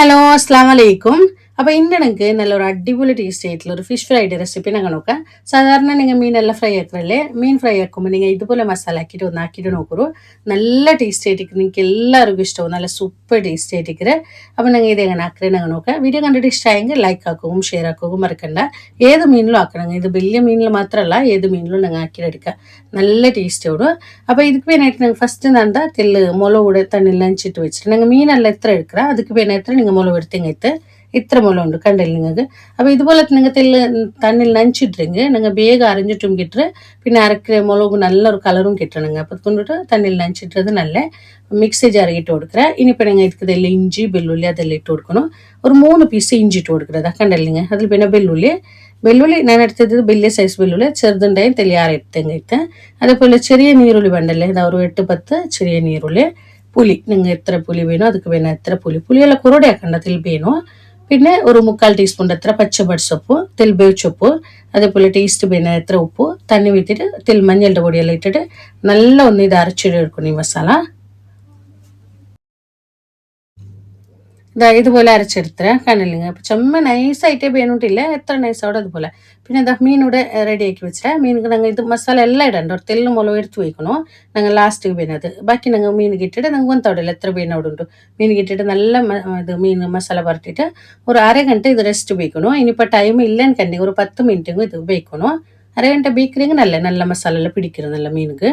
Hello അസ്സാം വലൈക്കും. അപ്പോൾ ഇന്നെനിക്ക് നല്ലൊരു അടിപൊളി ടേസ്റ്റ് ആയിട്ടുള്ള ഒരു ഫിഷ് ഫ്രൈഡ് റെസിപ്പി ഞങ്ങൾ നോക്കാം. സാധാരണ നിങ്ങൾ മീനെല്ലാം ഫ്രൈ ആക്കറല്ലേ, മീൻ ഫ്രൈ ആക്കുമ്പോൾ നിങ്ങൾ ഇതുപോലെ മസാല ആക്കിയിട്ട് ഒന്നാക്കിയിട്ട് നോക്കൂ. നല്ല ടേസ്റ്റ് ആയിട്ടിരിക്കും, നിങ്ങൾക്ക് എല്ലാവർക്കും ഇഷ്ടവും, നല്ല സൂപ്പർ ടേസ്റ്റ് ആയിട്ടിരിക്കുന്നത്. അപ്പോൾ നിങ്ങൾ ഇതെങ്ങനെ ആക്കറേ ഞങ്ങൾ നോക്കാം. വീഡിയോ കണ്ടിട്ട് ഇഷ്ടമായെങ്കിൽ ലൈക്ക് ആക്കുകയും ഷെയർ ആക്കുകയും മറക്കണ്ട. ഏത് മീനിലും ആക്കണം, ഇത് വലിയ മീനിൽ മാത്രമല്ല ഏത് മീനിലും ഞങ്ങൾ ആക്കിയെടുക്കുക, നല്ല ടേസ്റ്റ് ഓടും. അപ്പോൾ இதுக்கு வேணாയിട്ട് நாங்கள் ஃபஸ்ட்டு நான் தான் தெல்லு முளவோட தண்ணியில் நினச்சிட்டு வச்சுட்டு நாங்கள் மீனெல்லாம் எத்தனை எடுக்கிறோம், அதுக்கு வேணாയിട്ട് நீங்கள் முளவு எடுத்தீங்க ഇത്ര മുള ഉണ്ട് കണ്ടില്ല നിങ്ങൾക്ക്. അപ്പോൾ ഇതുപോലെ നിങ്ങൾ തെല്ല് തണ്ണിൽ നനച്ചിട്ടിരുங்க, നിങ്ങൾ വേഗം അരഞ്ഞിട്ടും കിട്ടും, പിന്നെ അരക്കിற മുളക് നല്ലൊരു കളറും കിട്ടணுங்க. അപ്പോൾ കൊണ്ടിട്ട് തണ്ണിൽ നനച്ചിട്ടത് നല്ല മിക്സി ജാറിയിട്ട് കൊടുக்குறேன். ഇനിയിപ്പോൾ നിങ്ങൾ இதுக்கு தெல்ல ഇഞ്ചി വെല്ലുള്ളി അതെല്ലാം ഇട്ട് കൊടുക്കണം. ഒരു 3 പീസ് ഇഞ്ചി ഇട്ട് കൊടുക്കുന്നത് കണ്ടില്ല. അതിൽ പിന്നെ വെല്ലുള്ളി ഞാൻ എടുത്തത് വലിയ സൈസ് വെല്ലുള്ളി, ചെറുതുണ്ടായും തെളിയാറ് എടുത്തെങ്കിട്ട്. അതേപോലെ ചെറിയ നീരുള്ളി വേണ്ടല്ലേ, ഇതാ ഒരു 8-10 ചെറിയ നീരുള്ളി. പുളി നിങ്ങൾ എത്ര പുളി വേണോ അതുക്ക് വേണം എത്ര പുളിയെല്ലാം കുറോടെയാക്കണ്ട, തിൽ വേണോ. പിന്നെ ഒരു 3/4 ടീസ്പൂൺ എത്ര പച്ചപ്പടി സൊപ്പ്, തിൽ വേവിച്ചൊപ്പ്, അതേപോലെ ടേസ്റ്റ് പിന്നെ എത്ര ഉപ്പ്, തണ്ണി വിട്ടിട്ട് തിൽ മഞ്ഞളുടെ പൊടിയെല്ലാം ഇട്ടിട്ട് നല്ല ഒന്ന് ഇത് അരച്ചിട്ടെടുക്കണം ഈ മസാല. ഇതുപോലെ അരച്ചെടുത്തരാം കണ്ടില്ലെങ്കിൽ. അപ്പോൾ ചുമ്മാ നൈസായിട്ടേ വേണിട്ടില്ല, എത്ര നൈസോടെ അതുപോലെ. പിന്നെ എന്താ മീനൂടെ റെഡിയാക്കി വെച്ചാൽ മീനുക്ക് ഞങ്ങൾ ഇത് മസാല എല്ലാം ഇടണ്ട, ഒരു തെല്ല് മുളക് എടുത്ത് വയ്ക്കണോ ഞങ്ങൾ ലാസ്റ്റ് വേണത്. ബാക്കി ഞങ്ങൾ മീൻ കിട്ടിയിട്ട് ഞങ്ങൾ ഒന്നത്തോടില്ല എത്ര വേനോട് ഉണ്ട്. മീൻ കിട്ടിയിട്ട് നല്ല ഇത് മീൻ മസാല പുരട്ടിയിട്ട് ഒരു അര ഗಂಟೆ ഇത് റെസ്റ്റ് വയ്ക്കണോ. ഇനിയിപ്പോൾ ടൈം ഇല്ലെന്ന് കണ്ടെങ്കിൽ ഒരു 10 മിനിറ്റെങ്കിലും ഇത് വയ്ക്കണോ. അര ഗಂಟೆ ബേക്കറിയെങ്കിൽ നല്ല മസാല എല്ലാം പിടിക്കണം നല്ല മീനുക്ക്.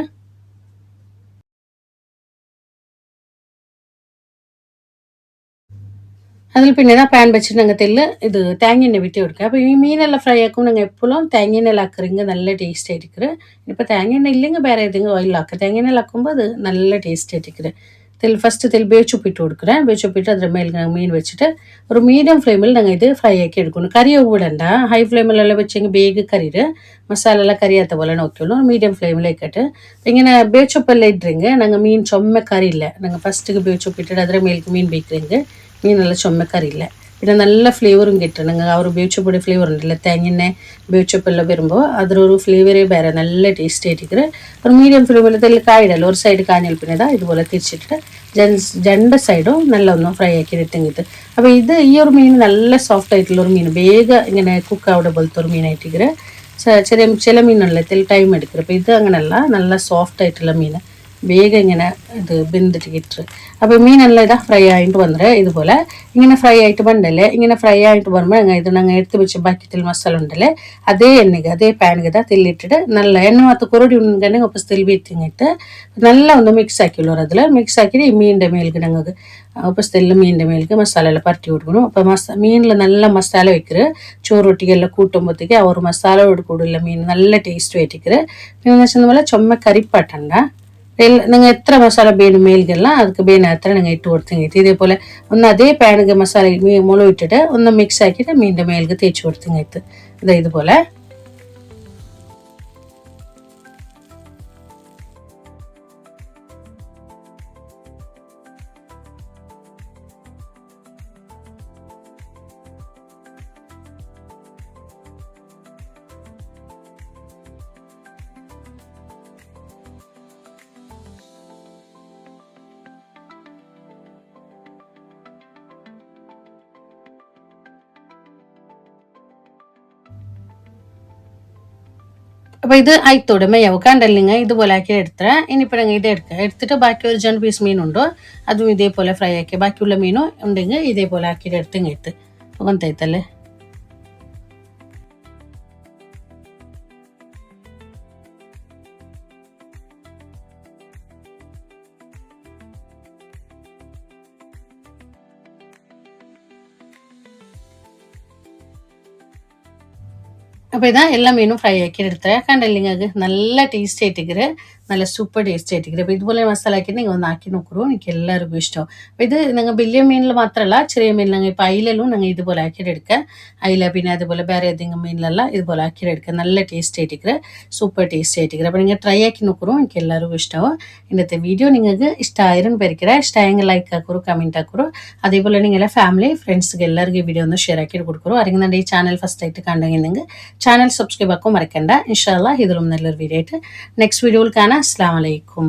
അതിൽ പിന്നെ പാൻ വെച്ചിട്ട് ഞങ്ങൾ തെല്ല് ഇത് തേങ്ങ വിട്ട് കൊടുക്കുക. അപ്പോൾ ഈ മീനെല്ലാം ഫ്രൈ ആക്കുമ്പോൾ ഞങ്ങൾ എപ്പോഴും തേങ്ങ ആക്കറിങ്ങ നല്ല ടേസ്റ്റ് ആയിരിക്കും. ഇപ്പോൾ തേങ്ങ ഇല്ലെങ്കിൽ വേറെ ഏതെങ്കിലും ഓയിലാക്കുക, തേങ്ങ ആക്കുമ്പോൾ അത് നല്ല ടേസ്റ്റ് ആയിരിക്കും. ഫസ്റ്റ് വേച്ചുപ്പിട്ട് കൊടുക്കുക. വേച്ചുപ്പിട്ട് അതിൻ്റെ മേലെ മീൻ വെച്ചിട്ട് ഒരു മീഡിയം ഫ്ലെയിമിൽ ഞങ്ങൾ ഇത് ഫ്രൈ ആക്കി എടുക്കണം. കറിയൊക്കെ വിടണ്ട, ഹൈ ഫ്ലെയിമിലെല്ലാം വെച്ചെങ്കിൽ വേഗം കറിയിട്ട് മസാല എല്ലാം കറിയാത്ത പോലെ നോക്കിയുള്ളൂ. മീഡിയം ഫ്ലെയിമിലേക്കിട്ട് ഇങ്ങനെ വേച്ചുപ്പെല്ലാം ഇട്ടിരുங்க. ഞങ്ങൾ മീൻ ചുമ കറിയില്ല, ഞങ്ങൾ ഫസ്റ്റ് വേച്ചുപ്പിട്ടിട്ട് അതിൻ്റെ മേലേക്ക് മീൻ വയ്ക്കുறீங்க. മീനെല്ലാം ചുമക്കറിയില്ല, പിന്നെ നല്ല ഫ്ലേവറും കിട്ടും. നിങ്ങൾ ആ ഒരു വേച്ചുപ്പൊടി ഫ്ലേവർ ഉണ്ടല്ലോ, തേങ്ങനെ വേച്ചുപ്പെല്ലാം വരുമ്പോൾ അതിലൊരു ഫ്ലേവറേ വേറെ നല്ല ടേസ്റ്റ് ആയിരിക്കും. ഒരു മീഡിയം ഫ്ലെയിമിൽ തെല്ല് കായിടല്ലോ, ഒരു സൈഡ് കാഞ്ഞാൽ പിന്നെ ഇതാ ഇതുപോലെ തിരിച്ചിട്ട് രണ്ട് സൈഡും നല്ല ഒന്ന് ഫ്രൈ ആക്കി ഇട്ടെങ്കിട്ട്. അപ്പോൾ ഇത് ഈ ഒരു മീൻ നല്ല സോഫ്റ്റ് ആയിട്ടുള്ള ഒരു മീൻ, വേഗം ഇങ്ങനെ കുക്ക് ആവിടെ പോലത്തെ ഒരു മീനായിട്ടിരിക്കും. ചില മീനുള്ള തെല്ല് ടൈം എടുക്കും. അപ്പോൾ ഇത് അങ്ങനെയല്ല, നല്ല സോഫ്റ്റ് ആയിട്ടുള്ള മീൻ, വേഗം ഇങ്ങനെ ഇത് വെന്തിട്ട് കിട്ടും. അപ്പോൾ മീനെല്ലാം ഇതാ ഫ്രൈ ആയിട്ട് വന്നിട്ട് ഇതുപോലെ ഇങ്ങനെ ഫ്രൈ ആയിട്ട് വണ്ടല്ലേ. ഇങ്ങനെ ഫ്രൈ ആയിട്ട് വരുമ്പോൾ ഞങ്ങൾ എടുത്ത് വെച്ച ബാക്കി മസാല ഉണ്ടല്ലേ, അതേ എണ്ണയ്ക്ക് അതേ പാനിക്ക് ഇതാ തെല്ലിട്ടിട്ട് നല്ല എണ്ണ മാത്രം കുറടി ഉണ്ടെങ്കിൽ ഒപ്പം തെൽ വീട്ടിങ്ങിട്ട് നല്ല ഒന്ന് മിക്സ് ആക്കിയുള്ളൂ. അതിൽ മിക്സ് ആക്കിയിട്ട് ഈ മീനിൻ്റെ മേലേക്ക് ഞങ്ങൾക്ക് ഒപ്പം തെല്ല് മീനിൻ്റെ മേലേക്ക് മസാല എല്ലാം പരട്ടി കൊടുക്കണം. അപ്പോൾ മീനിൽ നല്ല മസാല വയ്ക്കരുത്, ചോറൊട്ടിക്കെല്ലാം കൂട്ടുമ്പോഴത്തേക്ക് ആ ഒരു മസാലയോട് കൂടുതൽ മീൻ നല്ല ടേസ്റ്റ് ആയിട്ടിരിക്കും. പിന്നെ വെച്ചാൽ പോലെ ചുമ കറിപ്പാട്ടണ്ട, നിങ്ങൾ എത്ര മസാല വേണം മേൽക്കെല്ലാം അതുക്ക് വേണം എത്ര നിങ്ങൾ ഇട്ട് കൊടുത്തെങ്കിൽ ഇതേപോലെ ഒന്ന് അതേ പാനിക്ക് മസാല മുളക് ഇട്ടിട്ട് ഒന്ന് മിക്സ് ആക്കിയിട്ട് മീനിൻ്റെ മേൽക്ക് തേച്ച് കൊടുത്തെങ്കിൽ ഇതുപോലെ. അപ്പോൾ ഇത് ആയിത്തോടെ മെയ്യാവും കണ്ടല്ലിങ്ങ ഇതുപോലെ ആക്കി എടുത്തേ. ഇനിയിപ്പോൾ ഞങ്ങൾ ഇത് എടുത്തിട്ട് ബാക്കി ഒരു 2 പീസ് മീനുണ്ടോ അതും ഇതേപോലെ ഫ്രൈ ആക്കി ബാക്കിയുള്ള മീനും ഉണ്ടെങ്കിൽ ഇതേപോലെ ആക്കിയിട്ട് എടുത്ത് ಗೊತ್ತಾಯ್ತല്ലേ. അപ്പോൾ ഇതാ എല്ലാ മീനും ഫ്രൈ ആക്കി എടുത്തേ കണ്ടല്ലേ. അത് നല്ല ടേസ്റ്റ് ആയിട്ടിരിക്കും, നല്ല സൂപ്പർ ടേസ്റ്റ് ആയിട്ടിരിക്കും. അപ്പോൾ ഇതുപോലെ മസാല ആക്കി നിങ്ങൾ ഒന്ന് ആക്കി നോക്കൂ, എനിക്ക് എല്ലാവർക്കും ഇഷ്ടവും. അപ്പോൾ ഇത് നിങ്ങൾ വലിയ മീനിൽ മാത്രമല്ല ചെറിയ മീനിൽ ഞങ്ങൾ ഇപ്പോൾ അയിലും ഞങ്ങൾ ഇതുപോലെ ആക്കിയെടുക്കുക. അയില പിന്നെ അതുപോലെ വേറെ ഏതെങ്കിലും മീനിലെല്ലാം ഇതുപോലെ ആക്കിയെടുക്കുക, നല്ല ടേസ്റ്റ് ആയിട്ടിരിക്കും, സൂപ്പർ ടേസ്റ്റ് ആയിട്ടിരിക്കും. അപ്പോൾ നിങ്ങൾ ട്രൈ ആക്കി നോക്കൂ, എനിക്ക് എല്ലാവർക്കും ഇഷ്ടവും. ഇന്നത്തെ വീഡിയോ നിങ്ങൾക്ക് ഇഷ്ടമായിരുന്നു പരിക്കറ, ഇഷ്ടമായെങ്കിൽ ലൈക്ക് ആക്കൂ, കമൻറ്റ് ആക്കൂ. അതേപോലെ നിങ്ങളുടെ ഫാമിലി ഫ്രണ്ട്സ്ക്ക് എല്ലാവർക്കും ഈ വീഡിയോ ഒന്ന് ഷെയർ ആക്കി കൊടുക്കൂ. അറിയുന്നുണ്ട് ഈ ചാനൽ ഫസ്റ്റ് ആയിട്ട് കണ്ടെങ്കിൽ നിങ്ങൾ ചാനൽ സബ്സ്ക്രൈബ് ആക്കും മറക്കണ്ട. ഇൻഷാ അല്ലാഹ് ഇതിലും നല്ലൊരു വീഡിയോ ആയിട്ട് നെക്സ്റ്റ് വീഡിയോയിൽ കാണാം. അസ്സലാമു അലൈക്കും.